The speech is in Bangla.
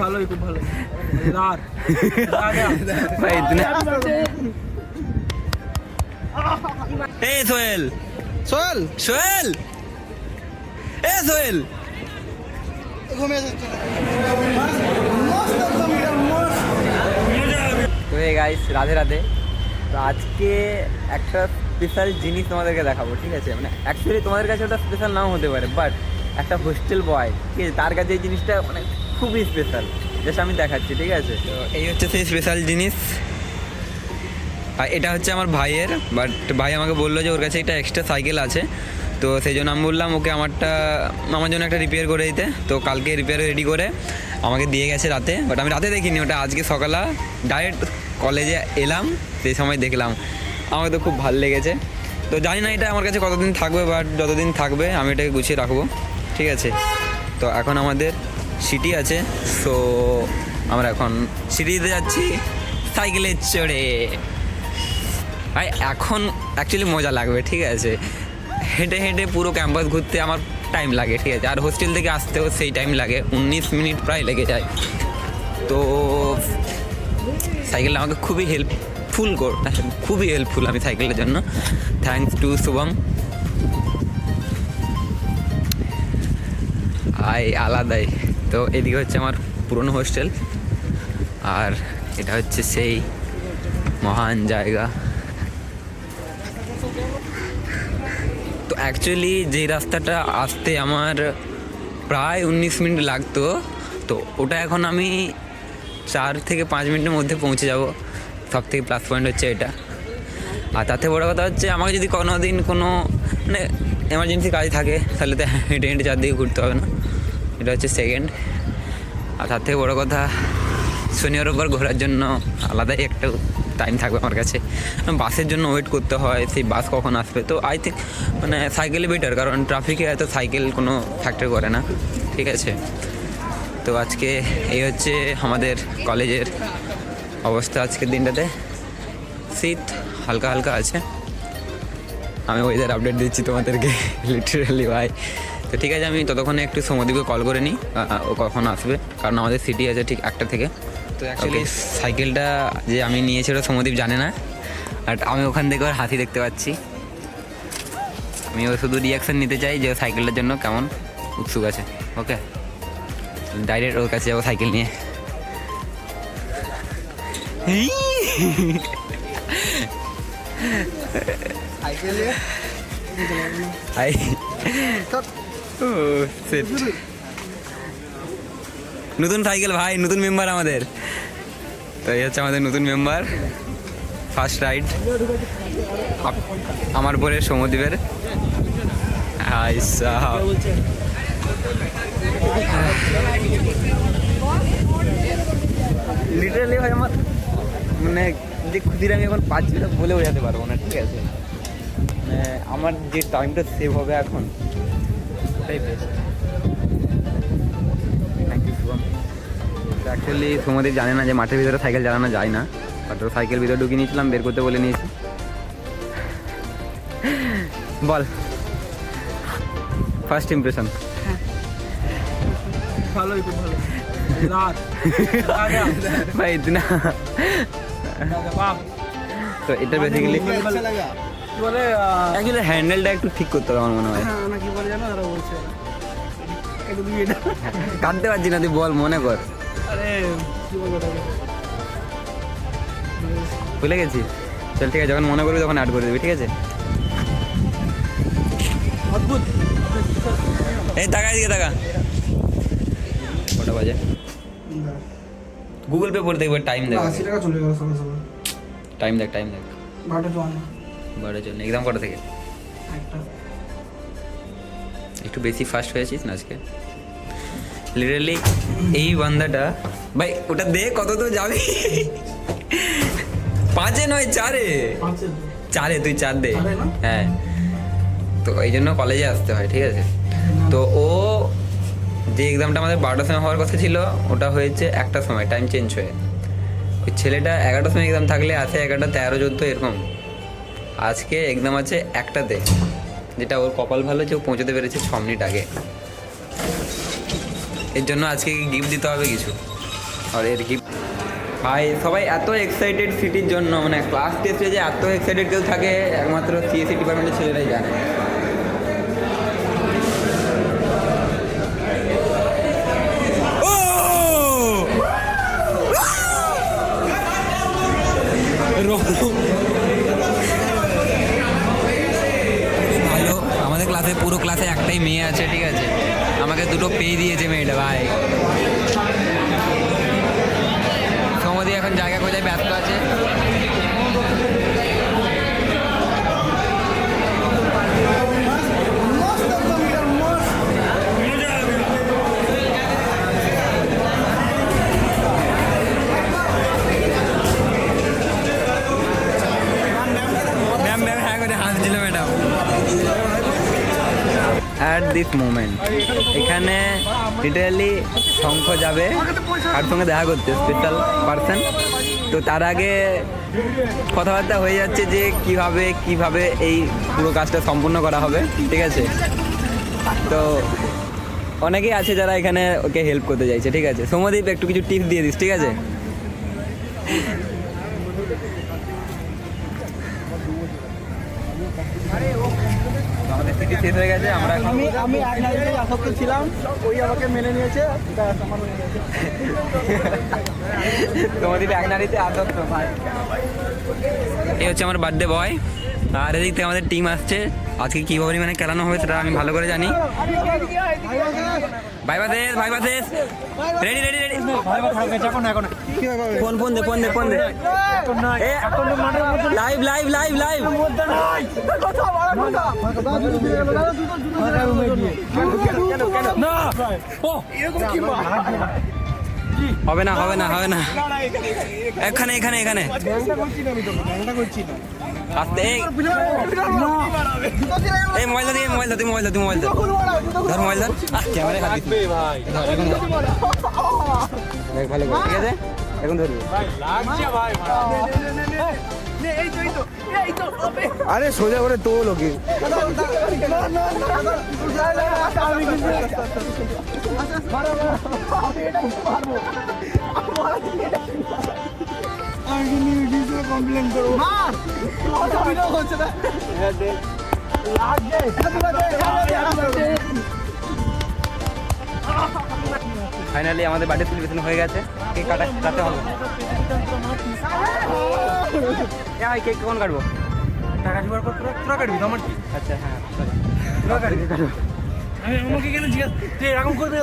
ভালোই, খুব ভালো। আর भाई इतना ए सोहेल সোহেল सोहेल ए सोहेल ঘুমিয়ে যাচ্ছে। তো হে গাইস, রাধে রাধে। তো আজকে একটা স্পেশাল জিনিস তোমাদেরকে দেখাবো, ঠিক আছে? মানে অ্যাকচুয়ালি তোমাদের কাছে ওটা স্পেশাল নাও হতে পারে, বাট একটা হোস্টেল বয়, ঠিক আছে, তার কাছে এই জিনিসটা মানে খুবই স্পেশাল, যেটা আমি দেখাচ্ছি, ঠিক আছে? তো এই হচ্ছে সেই স্পেশাল জিনিস। আর এটা হচ্ছে আমার ভাইয়ের, বাট ভাই আমাকে বললো যে ওর কাছে একটা এক্সট্রা সাইকেল আছে, তো সেই জন্য আমি বললাম ওকে আমার জন্য একটা রিপেয়ার করে দিতে। তো কালকে রিপেয়ার রেডি করে আমাকে দিয়ে গেছে রাতে, বাট আমি রাতে দেখিনি, ওটা আজকে সকালে ডাইরেক্ট কলেজে এলাম, সেই সময় দেখলাম। আমাকে তো খুব ভালো লেগেছে। তো জানি না এটা আমার কাছে কতদিন থাকবে, বাট যতদিন থাকবে আমি এটাকে গুছিয়ে রাখবো, ঠিক আছে? তো এখন আমাদের সিটি আছে, সো আমরা এখন সিটিতে যাচ্ছি সাইকেলে চড়ে। ভাই এখন অ্যাকচুয়ালি মজা লাগবে, ঠিক আছে? হেঁটে হেঁটে পুরো ক্যাম্পাস ঘুরতে আমার টাইম লাগে, ঠিক আছে? আর হোস্টেল থেকে আসতেও সেই টাইম লাগে, 19 মিনিট প্রায় লেগে যায়। তো সাইকেলটা আমাকে খুবই হেল্পফুল আমি সাইকেলের জন্য। Thanks to Shubham. আলাদাই। তো এদিকে হচ্ছে আমার পুরনো হোস্টেল, আর এটা হচ্ছে সেই মহান জায়গা। তো অ্যাকচুয়ালি যে রাস্তাটা আসতে আমার প্রায় 19 মিনিট লাগতো, তো ওটা এখন আমি 4 থেকে 5 মিনিটের মধ্যে পৌঁছে যাব। সব থেকে প্লাস পয়েন্ট হচ্ছে এটা। আর তাতে বড় কথা হচ্ছে, আমাকে যদি কোনো দিন কোনো মানে এমার্জেন্সি কাজ থাকে, তাহলে তো হেঁটে হেঁটে চারদিকে ঘুরতে হবে না। এটা হচ্ছে সেকেন্ড। আর তার থেকে বড়ো কথা, শনিবার রোববার ঘোরার জন্য আলাদাই একটা টাইম থাকবে আমার কাছে। বাসের জন্য ওয়েট করতে হয়, সেই বাস কখন আসবে। তো আই থিঙ্ক মানে সাইকেলে বেটার, কারণ ট্রাফিকে এত সাইকেল কোনো ফ্যাক্টর করে না, ঠিক আছে? তো আজকে এই হচ্ছে আমাদের কলেজের অবস্থা আজকের দিনটাতে। শীত হালকা হালকা আছে। আমি ওয়েদার আপডেট দিচ্ছি তোমাদেরকে লিটারালি ভাই। তো ঠিক আছে, আমি ততক্ষণে একটু সমদীপকে কল করে নিই, ও কখন আসবে, কারণ আমাদের সিটি আছে ঠিক 1টা থেকে। তো অ্যাকচুয়ালি সাইকেলটা যে আমি নিয়েছি ওটা সমদীপ জানে না, বাট আমি ওখান থেকে ওর হাসি দেখতে পাচ্ছি। আমি ও শুধু রিয়াকশান নিতে চাই যে সাইকেলটার জন্য কেমন উৎসুক আছে। ওকে, ডাইরেক্ট ওর কাছে যাবো সাইকেল নিয়ে। নতুন সাইকেল ভাই, নতুন মেম্বার আমাদের। তো এই হচ্ছে আমাদের নতুন মেম্বার, ফার্স্ট রাইড আমার পরে সমদ্বীপের। লিটারালি ভাই আমার মানে যে খুদির আমি এখন পাচ্ছি ওটা বলে বোঝাতে পারবো না, ঠিক আছে? মানে আমার যে টাইমটা সেভ হবে এখন, ওটাই best. Thank you Shubham. Actually Sumdeep জানে না যে মাঠের ভিতরে সাইকেল চালানো যায় না, বাট ওর সাইকেল ভিতরে ঢুকিয়ে নিয়েছিলাম, বের করতে বলে নিয়েছি। বল ফার্স্ট ইমপ্রেশন। ভালোই, খুব ভালো। ভাই ইতনা। তো এটা বেসিক্যালি বলে অ্যাকচুয়ালি হ্যান্ডেলটা একটু ঠিক করতে হবে আমার মনে হয়। না কি বলে জানো, তারা বলছে কাঁদতে পারছি না, তুই বল, মনে কর। আরে কি বলবো ওটাকে? ভুলে গেছি। চল ঠিক আছে, যখন মনে করবি তখন অ্যাড করে দিবি, ঠিক আছে? অদ্ভুত। এই টাকা এদিকে টাকা কটা বাজে? গুগল পে করে দেখবে, টাইম দেখ, 80 টাকা চলে গেল সঙ্গে সঙ্গে। টাইম দেখ 12:54 বারো চল। এক্সাম কটা থেকে? একটা। একটু বেশি ফাস্ট হয়েছিস না আজকে লিটারালি। এই বান্দাটা ভাই, ওটা দে কত তো যাবি। 5-এ নয় 4-এ। 4-এ, তুই 4 দে। হ্যাঁ, তো এই জন্য কলেজে আসতে হয়, ঠিক আছে? তো ও যে এক্সামটা আমাদের 12টার সময় হওয়ার কথা ছিল, ওটা হয়েছে 1টার সময়, টাইম চেঞ্জ হয়ে। ওই ছেলেটা 11টার সময় এক্সাম থাকলে আসে 11টা 13, 14 এরকম। আজকে এক্সাম আছে 1টাতে, যেটা ওর কপাল ভালো যে ও পৌঁছতে পেরেছে 6 মিনিট আগে। এর জন্য আজকে গিফট দিতে হবে কিছু। আর এর গিফট ভাই সবাই এত এক্সাইটেড সিটির জন্য, মানে ক্লাস টেস্টে যে এত এক্সাইটেড কেউ থাকে একমাত্র সিএসসি ডিপার্টমেন্টের ছেলেরাই জানে। ভালো, আমাদের ক্লাসে পুরো ক্লাসে একটাই মেয়ে আছে, ঠিক আছে, আমাকে দুটো পেয়ে দিয়েছে মেয়েটা ভাই। সৌমদি এখন জায়গা কোথায় ব্যস্ত আছে। অ্যাট দিস মোমেন্ট এখানে লিটারালি শঙ্খ যাবে কার সঙ্গে দেখা করতে, স্পেশাল পার্সন। তো তার আগে কথাবার্তা হয়ে যাচ্ছে যে কিভাবে এই পুরো কাজটা সম্পূর্ণ করা হবে, ঠিক আছে। তো অনেকেই আছে যারা এখানে ওকে হেল্প করতে চাইছে, ঠিক আছে। সৌম্যদীপ একটু কিছু টিপস দিয়ে দিস, ঠিক আছে। আমাদের সিটি শেষ হয়ে গেছে, আমরা আমি এক নাইটে আসক্ত ছিলাম, ওই আমাকে মেনে নিয়েছে, আমার হয়ে গেছে। তোমাদের এক নারীতে আসক্ত ভাই। এই হচ্ছে আমার বার্থডে বয়, আর এদিক থেকে আমাদের টিম আসছে। আজকে কী পরিমাণে খেলানো হবে সেটা আমি ভালো করে জানি। ভাই বাসেস রেডি ফোন দে লাইভ হবে না এখানে আস্তে এই মোবাইল ধর মোবাইল ধর ক্যামেরা ভালো করে, ঠিক আছে এখন ধরবি। আরে সোজা করে তো লোকে কমপ্লেন করবো। ফাইনালি আমাদের বার্থডে সেলিব্রেশন হয়ে গেছে। কেক কাটতে হবে। কেক কখন কাটবো? টাকা জোগাড় কর, তোরা কাটবি তো আমার কি? আচ্ছা হ্যাঁ তোরা কাটবি। আমি আমাকে কেন জিজ্ঞাসা এরকম করবে?